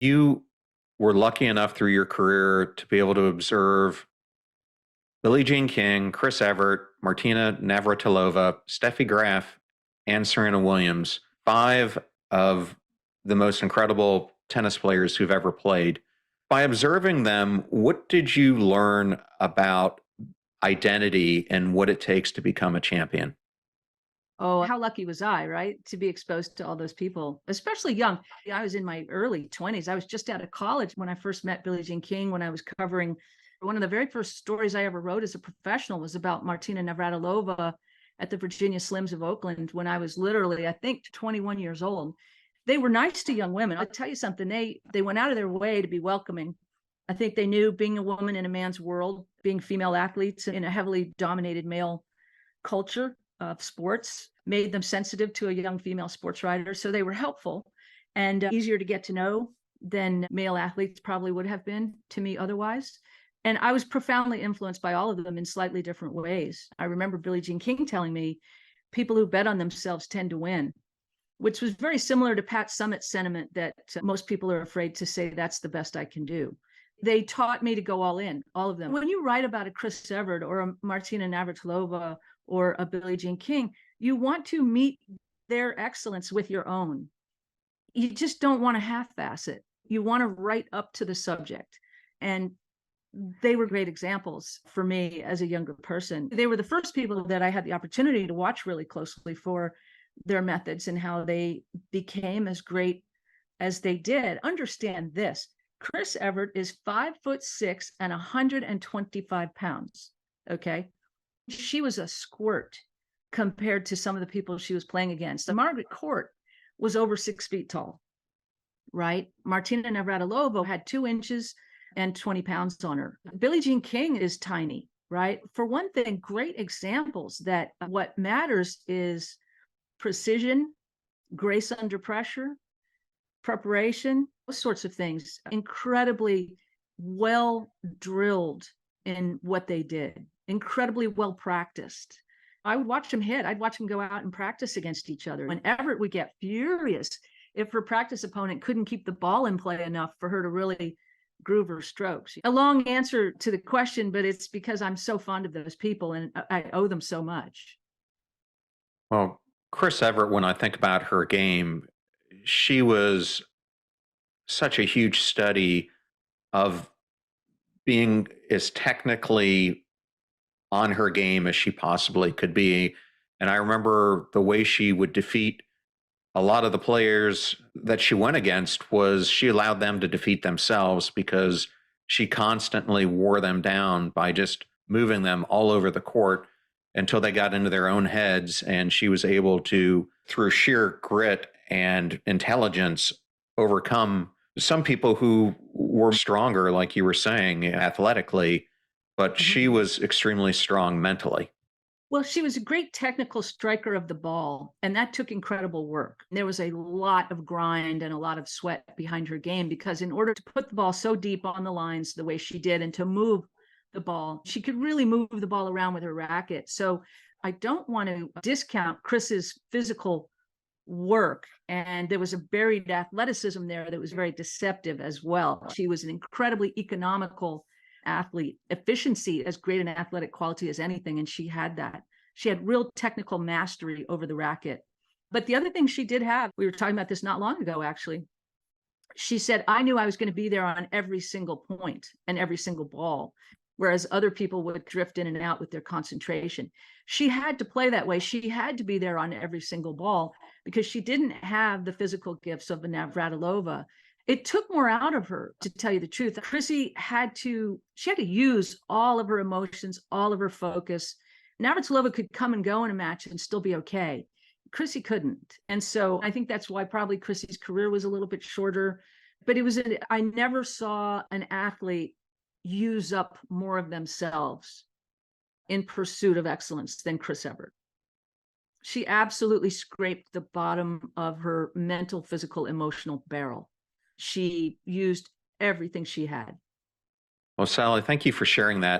You were lucky enough through your career to be able to observe Billie Jean King, Chris Evert, Martina Navratilova, Steffi Graf, and Serena Williams, five of the most incredible tennis players who've ever played. By observing them, what did you learn about identity and what it takes to become a champion? Oh, how lucky was I, right? To be exposed to all those people, especially young. I was in my early 20s. I was just out of college when I first met Billie Jean King, when I was covering one of the very first stories I ever wrote as a professional was about Martina Navratilova at the Virginia Slims of Oakland when I was literally, I think, 21 years old. They were nice to young women. I'll tell you something, they went out of their way to be welcoming. I think they knew being a woman in a man's world, being female athletes in a heavily dominated male culture of sports made them sensitive to a young female sports writer. So they were helpful and easier to get to know than male athletes probably would have been to me otherwise. And I was profoundly influenced by all of them in slightly different ways. I remember Billie Jean King telling me, people who bet on themselves tend to win, which was very similar to Pat Summitt's sentiment that most people are afraid to say that's the best I can do. They taught me to go all in, all of them. When you write about a Chris Evert or a Martina Navratilova or a Billie Jean King, you want to meet their excellence with your own. You just don't want to half-ass it. You want to write up to the subject. And they were great examples for me as a younger person. They were the first people that I had the opportunity to watch really closely for their methods and how they became as great as they did. Understand this. Chris Evert is 5'6" and 125 pounds. Okay. She was a squirt compared to some of the people she was playing against. Margaret Court was over 6 feet tall, right? Martina Navratilova had 2 inches and 20 pounds on her. Billie Jean King is tiny, right? For one thing, great examples that what matters is precision, grace under pressure, preparation, those sorts of things. Incredibly well drilled in what they did, incredibly well practiced. I would watch them hit. I'd watch them go out and practice against each other. And Everett would get furious if her practice opponent couldn't keep the ball in play enough for her to really groove her strokes. A long answer to the question, but it's because I'm so fond of those people and I owe them so much. Well, Chris Everett, when I think about her game, she was such a huge study of being as technically on her game as she possibly could be. And I remember the way she would defeat a lot of the players that she went against was she allowed them to defeat themselves because she constantly wore them down by just moving them all over the court until they got into their own heads. And she was able to, through sheer grit and intelligence, overcome some people who were stronger, like you were saying, athletically, but she Mhm. was extremely strong mentally. Well, she was a great technical striker of the ball, and that took incredible work. There was a lot of grind and a lot of sweat behind her game because in order to put the ball so deep on the lines the way she did and to move the ball, she could really move the ball around with her racket. So I don't want to discount Chris's physical work. And there was a buried athleticism there that was very deceptive as well. She was an incredibly economical athlete, efficiency as great an athletic quality as anything. And she had that. She had real technical mastery over the racket. But the other thing she did have, we were talking about this not long ago, actually. She said, I knew I was going to be there on every single point and every single ball, whereas other people would drift in and out with their concentration. She had to play that way. She had to be there on every single ball because she didn't have the physical gifts of a Navratilova. It took more out of her, to tell you the truth. Chrissy she had to use all of her emotions, all of her focus. Navratilova could come and go in a match and still be okay. Chrissy couldn't. And so I think that's why probably Chrissy's career was a little bit shorter. But I never saw an athlete use up more of themselves in pursuit of excellence than Chris Evert. She absolutely scraped the bottom of her mental, physical, emotional barrel. She used everything she had. Well, Sally, thank you for sharing that.